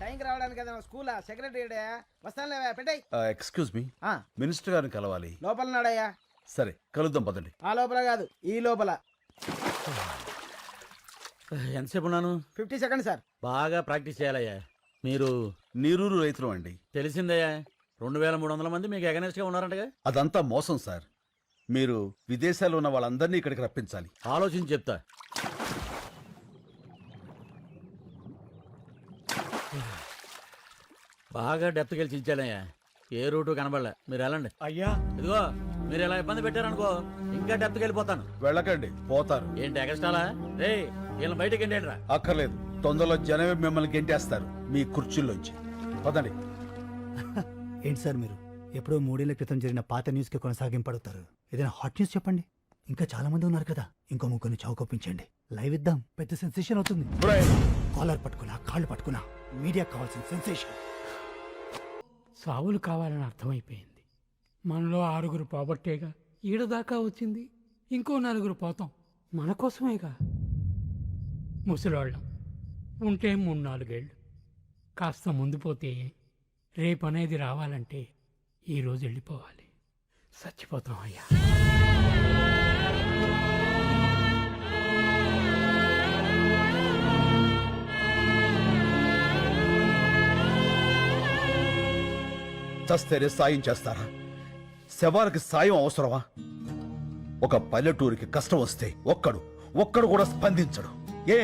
టైంకి రావడానికి కదా స్కూలా సెక్రటరీ వస్తానులేవా పెట్టాయి. ఎక్స్క్యూజ్ మీ, మినిస్టర్ గారిని కలవాలి. లోపల నాడయ్యా. సరే కలుద్దాం పదండి. ఆ లోపల కాదు ఈ లోపల. ఎంతసేపు ఉన్నాను? 50 సెకండ్స్ సార్. బాగా ప్రాక్టీస్ చేయాలయ్యా. మీరు నీరూరు రైతులు అండి. తెలిసిందయ్యా, 2300 మంది మీకు అగనెస్ట్ గా ఉన్నారంటగా. అదంతా మోసం సార్. మీరు విదేశాల్లో ఉన్న వాళ్ళందరినీ ఇక్కడికి రప్పించాలి. ఆలోచించి చెప్తా. బాగా డెప్త్కి వెళ్ళి చించాలయ్యా. ఏ రూటు కనబడలే. మీరు వెళ్ళండి. అయ్యా ఇదిగో మీరు ఇలా ఇబ్బంది పెట్టారనుకో ఇంకా డెప్త్కి వెళ్ళిపోతాను. వెళ్ళకండి, పోతారు. ఏంటి ఎగస్ట్రాలా? రే వీళ్ళని బయటకి ఎండేట్రా. అక్కర్లేదు, తొందరలో జనమే మిమ్మల్ని గెంటేస్తారు మీ కుర్చీల్లోంచి. పదండి. ఏంటి సార్ మీరు ఎప్పుడో 3 ఏళ్ల క్రితం జరిగిన పాత న్యూస్ కి కొనసాగింపడుతారు? ఏదైనా హాట్ న్యూస్ చెప్పండి. ఇంకా చాలా మంది ఉన్నారు కదా, ఇంకో ముగ్గురిని చౌకొప్పించండి. లైవ్ ఇద్దాం, పెద్ద సెన్సేషన్ అవుతుంది. కాలర్ పట్టుకున్నా కాళ్ళు పట్టుకున్నా మీడియా కావాల్సిన సెన్సేషన్. సావులు కావాలని అర్థమైపోయింది. మనలో 6 పోబట్టేగా ఈడదాకా వచ్చింది. ఇంకో 4 పోతాం మన కోసమేగా. ముసలోళ్ళం ఉంటే 3-4 ఏళ్ళు. కాస్త ముందు పోతే రేపు అనేది రావాలంటే ఈరోజు వెళ్ళిపోవాలి. చచ్చిపోతాం అయ్యా. చస్తేనే సాయం చేస్తారా? శవాలకి సాయం అవసరమా? ఒక పల్లెటూరికి కష్టం వస్తే ఒక్కడు కూడా స్పందించడు. ఏ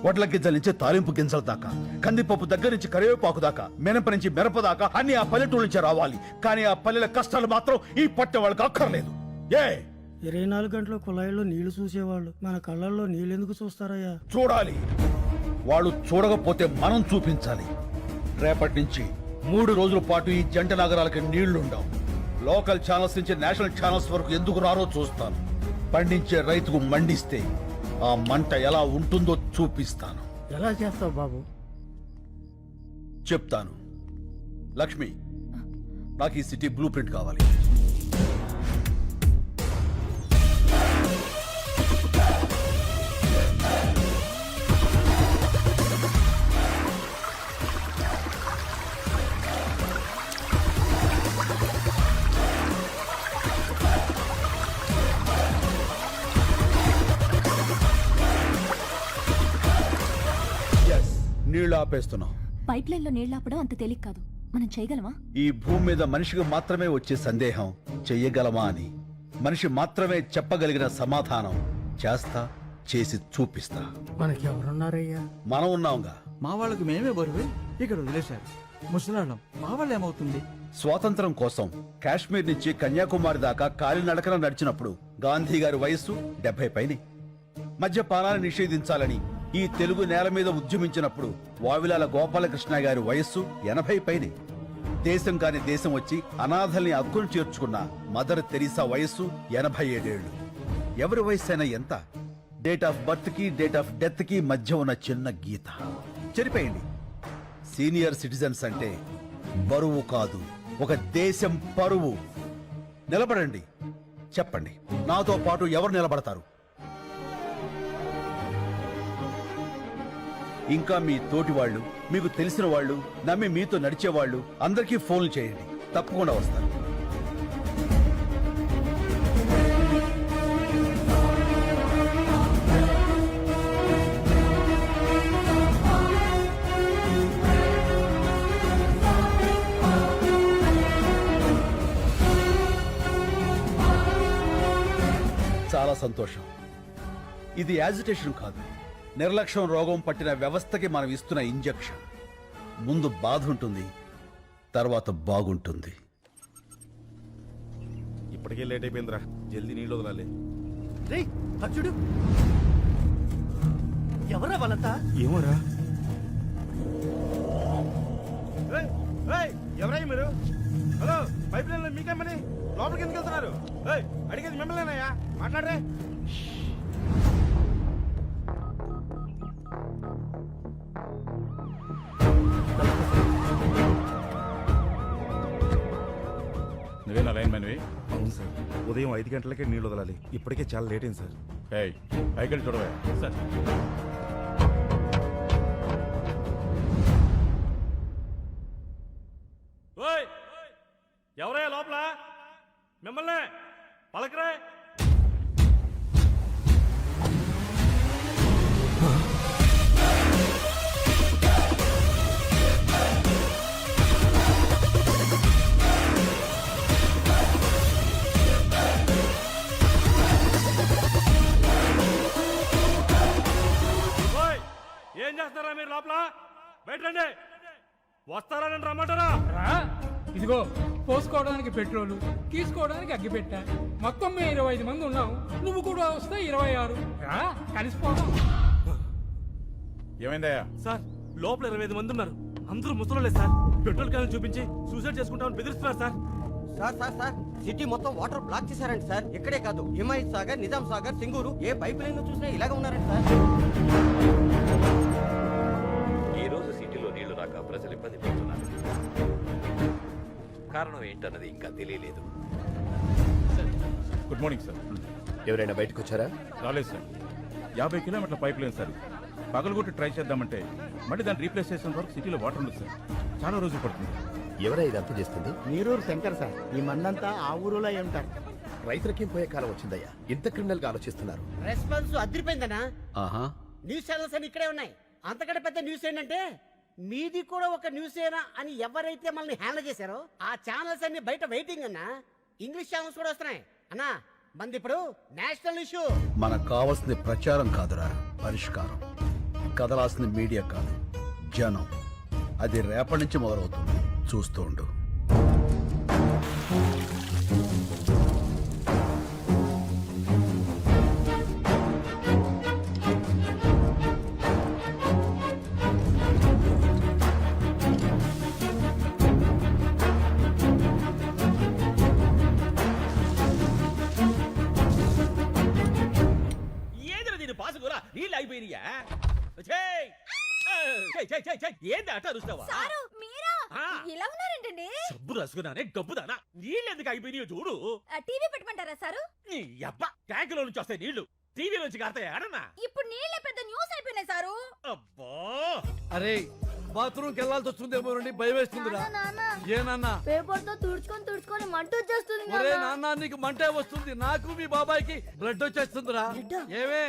వడ్ల గింజల నుంచి తాలింపు గింజల దాకా, కందిపప్పు దగ్గర నుంచి కరివేపాకు దాకా, మినప నుంచి మిరప దాకా అన్ని ఆ పల్లెటూరు నుంచి రావాలి. కానీ ఆ పల్లెల కష్టాలు మాత్రం ఈ పట్టె వాళ్ళకి అక్కర్లేదు. ఏ 24 గంటల కుళాయిలో నీళ్లు చూసేవాళ్ళు మన కళ్ళల్లో నీళ్ళెందుకు చూస్తారయ్యా? చూడాలి. వాళ్ళు చూడకపోతే మనం చూపించాలి. రేపటి నుంచి 3 రోజుల పాటు ఈ జంట నగరాలకి నీళ్లుండవు. లోకల్ ఛానల్స్ నుంచి నేషనల్ ఛానల్స్ వరకు ఎందుకు రారో చూస్తాను. పండించే రైతుకు మండిస్తే ఆ మంట ఎలా ఉంటుందో చూపిస్తాను. ఎలా చేస్తావు బాబు? చెప్తాను. లక్ష్మి, నాకు ఈ సిటీ బ్లూ ప్రింట్ కావాలి. నీళ్లు ఆపేస్తున్నాం. పైప్ లైన్ లో నీళ్లాపడం అంత తేలిక కాదు. మనం చేయగలమా? ఈ భూమి మీద మనిషికి మాత్రమే వచ్చే సందేహం చెయ్యగలమా అని. మనిషి మాత్రమే చెప్పగలిగిన సమాధానం చేస్తా, చేసి చూపిస్తా. మనకి ఎవరున్నారయ్యా? మనం ఉన్నాంగా. మా వాళ్ళకి మేమే బరువే ఇక్కడ వదిలేశారు. ముసలాళ్ళం మా వాళ్ళు ఏమవుతుంది? స్వాతంత్రం కోసం కాశ్మీర్ నుంచి కన్యాకుమారి దాకా కాలినడకన నడిచినప్పుడు గాంధీ గారి వయస్సు 70 పైనే. మద్యపానాన్ని నిషేధించాలని ఈ తెలుగు నేల మీద ఉద్యమించినప్పుడు వావిలాల గోపాలకృష్ణ గారి వయస్సు 80 పైనే. దేశం కాని దేశం వచ్చి అనాథల్ని అక్కును చేర్చుకున్న మదర్ తెరీసా వయస్సు 87 ఏళ్లు. ఎవరి వయస్సు అయినా ఎంత? డేట్ ఆఫ్ బర్త్ కి డేట్ ఆఫ్ డెత్ కి మధ్య ఉన్న చిన్న గీత చెరిపేయండి. సీనియర్ సిటిజన్స్ అంటే బరువు కాదు, ఒక దేశం పరువు. నిలబడండి. చెప్పండి, నాతో పాటు ఎవరు నిలబడతారు? ఇంకా మీ తోటి వాళ్ళు, మీకు తెలిసిన వాళ్ళు, నమ్మి మీతో నడిచేవాళ్ళు అందరికీ ఫోన్లు చేయండి. తప్పకుండా వస్తారు. చాలా సంతోషం. ఇది యాజిటేషన్ కాదు, నిర్లక్ష్యం రోగం పట్టిన వ్యవస్థకి మనం ఇస్తున్న ఇంజెక్షన్. ముందు బాధ ఉంటుంది, తర్వాత బాగుంటుంది. ఇప్పటికే లేట్ అయిపోయిందిరా, జల్దీ నీళ్ళు వదలాలి. చూడు ఎవరా వాళ్ళంతా? ఏమోరా. ఎవరై మీరు? హలో, పైప్ లైన్ లో మీకేమని లోపలికి ఎందుకు వెళ్తున్నారు? అడిగేది మిమ్మల్నేనయ్యా, మాట్లాడరే. నువ్వేనా లైన్ మ్యాన్వి? అవును సార్, ఉదయం 5 గంటలకే నీళ్ళు వదలాలి. ఇప్పటికే చాలా లేట్ అయింది సార్. పైకి చూడవా సార్. మిమ్మల్ని పలకరా. ఓయ్, ఏం చేస్తారా మీరు లోపల? బయటండి. వస్తారా నేను రమ్మంటారా? రా ఇదిగో పోసుకోవడానికి పెట్రోలు తీసుకోవడానికి అగ్గిపెట్ట మొత్తం మేము 25 మంది ఉన్నాం. నువ్వు కూడా వస్తే 26. రా కలిసిపోదాం. ఏమైందయ్యా? సార్ లోపల 25 మంది ఉన్నారు. అందరూ ముసలోళ్ళే సార్. పెట్రోల్ క్యాన్ చూపించి సూసైడ్ చేసుకుంటామని బెదిరిస్తున్నారు సార్. సార్ సిటీ మొత్తం వాటర్ బ్లాక్ చేశారండి సార్. ఇక్కడే కాదు, హిమాయత్ సాగర్, నిజాం సాగర్, సింగూరు ఏ పైప్ లైన్ చూసినా ఇలాగ ఉన్నారండి సార్. ఈ రోజు సిటీలో నీళ్లు రాక ప్రజలు ఇబ్బంది పడుతున్నారు. కారణం ఏంటన్నది ఇంకా తెలియలేదు. Good morning sir. ఎవరైనా బయటకు వచ్చారా? రాలేదు సార్. 50 కిలోమీటర్ల పైప్ లైన్ సార్. పగలగొట్టి ట్రై చేద్దామంటే మళ్ళీ దాన్ని రీప్లేస్ చేసిన వరకు సిటీలో వాటర్ ఉండదు సార్. చాలా రోజులు పడుతుంది. ఎవరై ఇదంతా చేస్తుంది? నీరూరు శంకర్ సార్. ఈ మందంతా ఆ ఊరులో ఉంటారు. రైతులకేం పోయే కాలం వచ్చిందయ్యా. ఇంత క్రిమినల్ గా ఆలోచిస్తున్నారు. రెస్పాన్స్ అదిరిపోయిందనా? ఆహా, న్యూస్ ఛానల్స్ అన్ని ఇక్కడే ఉన్నాయి. అంతకంటే పెద్ద న్యూస్ ఏంటంటే మీది కూడా ఒక న్యూస్ ఏనా అని ఎవరైతే మనల్ని హ్యాండిల్ చేశారో ఆ ఛానల్స్ అన్ని బయట వెయిటింగ్ అన్నా. ఇంగ్లీష్ ఛానల్స్ కూడా వస్తున్నాయి అన్నా. మంది ఇప్పుడు నేషనల్ ఇష్యూ. మనకు కావాల్సింది ప్రచారం కాదురా, పరిష్కారం. కదలాల్సింది మీడియా కాదు, జనం. అది రేపటి నుంచి మొదలవుతుంది. చూస్తూ ఉండు. ఏంద్ర దీని పాసుకురా నీళ్ళు అయిపోయినాయా? ఏంది అట్ట అరుస్తావా? ఇలా ఉన్నారేంటండి? సబ్బు రాసుకున్నానే గబ్బుదానా. నీళ్ళు ఎందుకు అయిపోయినాయో చూడు. టీవీ పెట్టమంటారా సారు? నీ అబ్బా ట్యాంకులో నుంచి వస్తాయి నీళ్లు, టీవీ నుంచి కాస్తాయి ఆడన్నా. ఇప్పుడు నీళ్ళే పెద్ద న్యూస్ అయిపోయినాయి సారు. అబ్బా అరే బాత్రూమ్కి వెళ్ళాల్సి వస్తుందేమో నుండి భయం వేస్తుందిరా. ఏ నాన్న? పేపర్ తో తుడుచుకొని మంట వచ్చేస్తుంది. ఒరే నాన్న, నీకు మంటే వస్తుంది. నాకు మీ బాబాయ్కి బ్లడ్ వచ్చేస్తుందిరా. ఏమే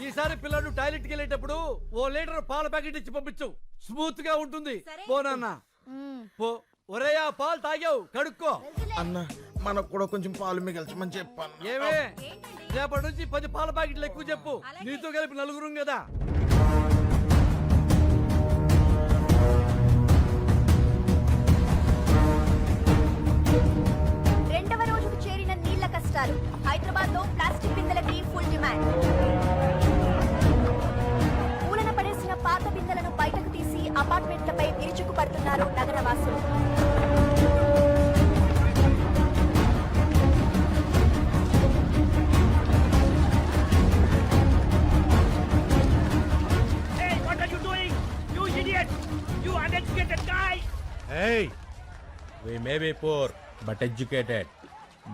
ఈసారి పిల్లడు టాయిలెట్ కి వెళ్ళేటప్పుడు 1 లీటర్ పాల ప్యాకెట్ ఇచ్చి పంపించు. స్మూత్ గా ఉంటుంది. పో నాన్న పో. ఒరే ఆ పాలు తాగావు, కడుక్కో. అన్న మనకు కూడా కొంచెం పాలు మిగల్చమని చెప్పాను. ఏమే రేపటి నుంచి 10 పాల ప్యాకెట్లు ఎక్కువ చెప్పు. నీతో కలిపి 4 కదా. రెండవ రోజుకు చేరిన నీళ్ల కష్టాలు. హైదరాబాద్ లో ప్లాస్టిక్ బిందెలకి ఫుల్ డిమాండ్. మూలన పడేసిన పాత బిందెలను బయటకు తీసి అపార్ట్మెంట్లపై విరుచుకుపడుతున్నారు నగరవాసులు. Hey, we may be poor but educated.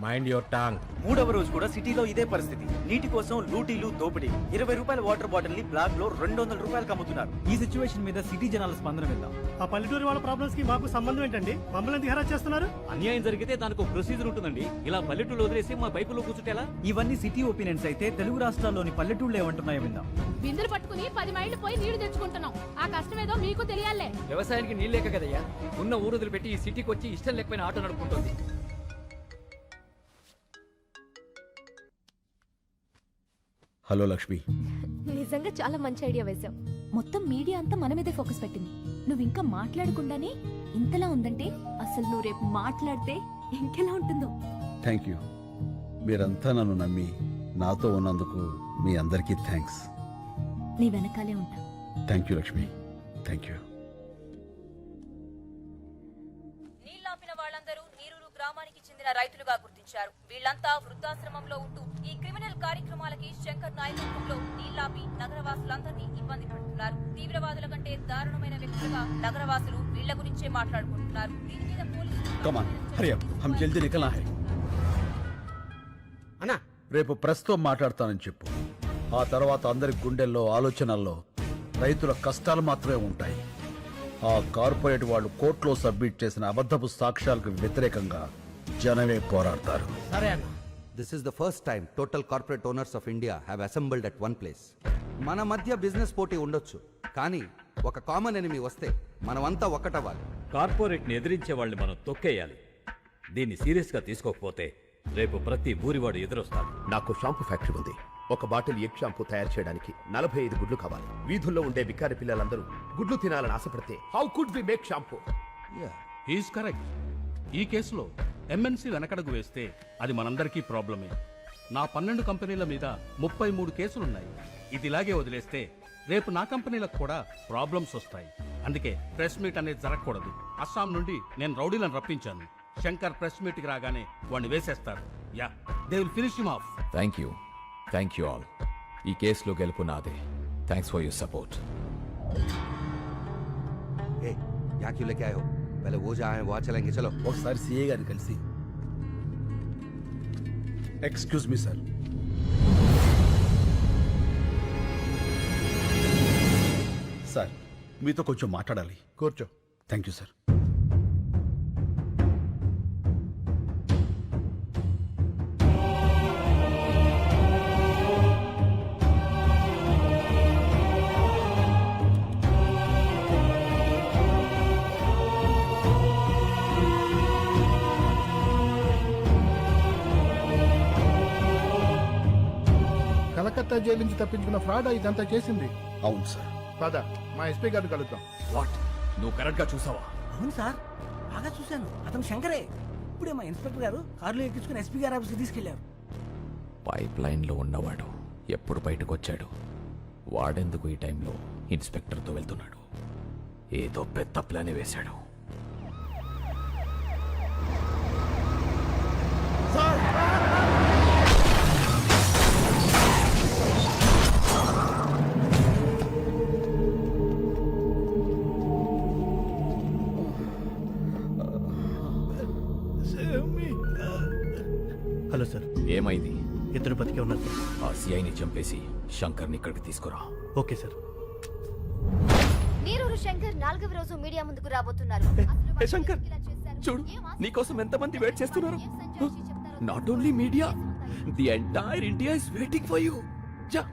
Mind your tongue. 3వ రోజు కూడా సిటీలో ఇదే పరిస్థితి. నీటి కోసం లూటీలు, దోపిడీ. 20 రూపాయల వాటర్ బాటిల్ ని బ్లాక్ లో 200 రూపాయలకు అమ్ముతున్నారు. ఈ సిచ్యువేషన్ మీద సిటీ జనాల స్పందన విందాం. ఆ పల్లెటూరు వాళ్ళ ప్రాబ్లమ్స్ కి మాకు సంబంధం ఏంటండి? మమ్మల్ని ఎందుకు హెరాస్ చేస్తున్నారు? అన్యాయం జరిగితే దానికి ప్రొసీజర్ ఉంటుందండి. ఇలా పల్లెటూళ్ళు వదిలేసి మా పైపులో కూర్చుంటేలా? ఇవన్నీ సిటీ ఒపీనియన్స్ అయితే తెలుగు రాష్ట్రాల్లోని పల్లెటూళ్ళు ఏమంటున్నాయో విందాం. బిందెలు పట్టుకుని 10 మైళ్ళు పోయి నీళ్లు తెచ్చుకుంటున్నాం. ఆ కష్టమేదో మీకు తెలియాలే. వ్యవసాయానికి నీళ్ళు లేక కదయ్యా ఉన్న ఊరు వదిలిపెట్టి ఈ సిటీకి వచ్చి ఇష్టం లేకపోయిన ఆటో నడుపుకుంటుంది. హలో లక్ష్మి. నిజంగా చాలా మంచి ఐడియా వేశావు. మొత్తం మీడియా అంతా మన మీదే ఫోకస్ పెట్టింది. నువ్వు ఇంకా మాట్లాడకుండానే ఇంతలా ఉందంటే అసలు నువ్వు రేపు మాట్లాడితే ఇంకెలా ఉంటుందో. Thank you. మీరంతా నన్ను నమ్మి నాతో ఉన్నందుకు మీ అందరికీ థ్యాంక్స్. నీ వెనకాలే ఉంటా. Thank you Lakshmi, thank you. నీళ్లాపిన వాళ్ళందరూ నీరూరు గ్రామానికి చెందిన రైతులుగా గుర్తించారు. వీళ్లంతా వృద్ధాశ్రమంలో ఉంటూ ఈ క్రిమినల్ కార్యక్రమాలకి శంకర్ నాయకత్వంలో నీళ్లాపి నగరవాసులందరినీ ఇబ్బంది పెడుతున్నారు. తీవ్రవాదుల కంటే దారుణమైన వ్యక్తులుగా నగరవాసులు వీళ్ల గురించే మాట్లాడుకుంటున్నారు. దీని మీద Come on, hurry up. हम जल्दी निकलना है. అన్నా రేపు ప్రెస్తో మాట్లాడతానని చెప్పు. ఆ తర్వాత అందరి గుండెల్లో, ఆలోచనల్లో రైతుల కష్టాలు మాత్రమే ఉంటాయి. ఆ కార్పొరేట్ వాళ్ళు కోర్టులో సబ్మిట్ చేసిన అబద్ధపు సాక్ష్యాలకు వ్యతిరేకంగా జనమే పోరాడతారు. సరే అన్న. This is the first time total corporate owners of India have assembled at one place. మన మధ్య బిజినెస్ పోటీ ఉండొచ్చు, కానీ ఒక కామన్ ఎనిమి వస్తే మనమంతా ఒక్కటవ్వాలి. కార్పొరేట్ని ఎదిరించే వాళ్ళని మనం తొక్కేయాలి. దీన్ని సీరియస్గా తీసుకోకపోతే రేపు ప్రతి ఊరివాడు ఎదురొస్తాడు. నాకు షాంపూ ఫ్యాక్టరీ ఉంది. ఒక బాటిల్ ఎగ్ షాంపూ తయారు చేయడానికి 45 గుడ్లు కావాలి. వీధుల్లో ఉండే బిక్కారి పిల్లలందరూ గుడ్లు తినాలని ఆశపడితే how could we make shampoo? Is correct. ఈ కేసులో ఎంఎన్సీ వెనకడుగు వేస్తే అది మనందరికీ ప్రాబ్లమే. నా 12 కంపెనీల మీద 33 కేసులున్నాయి. ఇది ఇలాగే వదిలేస్తే రేపు నా కంపెనీలకు కూడా ప్రాబ్లమ్స్ వస్తాయి. అందుకే ప్రెస్ మీట్ అనేది జరగకూడదు. అస్సాం నుండి నేను రౌడీలను రప్పించాను. శంకర్ ప్రెస్ మీట్కి రాగానే వాడిని వేసేస్తారు. Yeah, they will finish him off. Thank you all. ఈ కేసులో గెలుపు నాదే. Thanks for your support. ఏ యా క్యూ లేకే ఆయో? పहले वो जहाँ है वहाँ चलेंगे, चलो. ఒకసారి సిఏ గారిని కలిసి. Excuse me sir. సార్, మీతో కొంచెం మాట్లాడాలి. కూర్చో. Thank you sir. Calcutta jail నుంచి తప్పించుకున్న ఫ్రాడ్ ఇదంతా చేసింది. అవును సార్. పద, మా ఎస్పీ గారిని కలుద్దాం. వాట్? నువ్వు కరెక్ట్ గా చూసావా? అవును సార్, బాగా చూశాను. అతను శంకరే. ఇప్పుడే మా ఇన్స్పెక్టర్ గారు కారులో ఎక్కించుకుని ఎస్పీ గారి ఆఫీస్కి తీసుకెళ్లారు. పైప్ లైన్ లో ఉన్నవాడు ఎప్పుడు బయటకు వచ్చాడు? వాడెందుకు ఈ టైంలో ఇన్స్పెక్టర్తో వెళ్తున్నాడు? ఏదో పెద్ద ప్లానే వేశాడు. హలో సార్, ఏమైంది? ఇద్దరు బతికే ఉన్నారు సార్. ఆ సిఐని చంపేసి శంకర్ని ఇక్కడికి తీసుకురా. Okay sir. నీరూరు శంకర్ 4వ రోజు మీడియా ముందుకు రాబోతున్నారు. ఏ శంకర్, చూడు నీకోసం ఎంతమంది వెయిట్ చేస్తున్నారు. Not only media, the entire India is waiting for you. జా,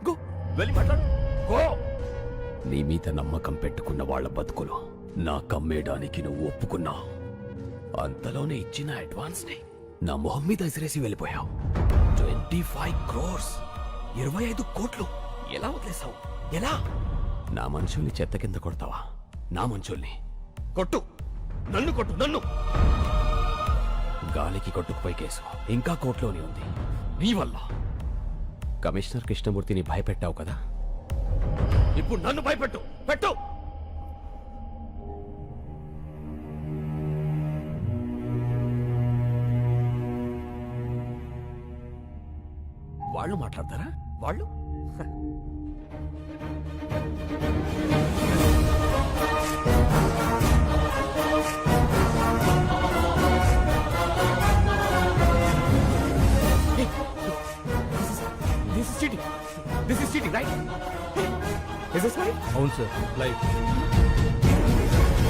గో, వెళ్ళి మాట్లాడు. గో. నీ మీద నమ్మకం పెట్టుకున్న వాళ్ళ బతుకులు నా కమ్మేయడానికి నువ్వు ఒప్పుకున్నావు. అంతలోనే ఇచ్చిన అడ్వాన్స్ ని నా మొహం మీద ఎసిరేసి వెళ్ళిపోయావు. 25 crores, 25 కోట్లు ఎలా వదిలేసావు? ఎలా? నా మనుషుల్ని చెత్త కింద కొడతావా? నా మనుషుల్ని కొట్టు, నన్ను కొట్టు, నన్ను. గాలికి కొట్టుకుపై కేసు ఇంకా కోర్టులోనే ఉంది. నీ వల్ల కమిషనర్ కృష్ణమూర్తిని భయపెట్టావు కదా, ఇప్పుడు నన్ను భయపెట్టు. పెట్టు. వాళ్ళు మాట్లాడతారా? వాళ్ళు This is cheating, right? Is this right? అవును సార్, లైవ్.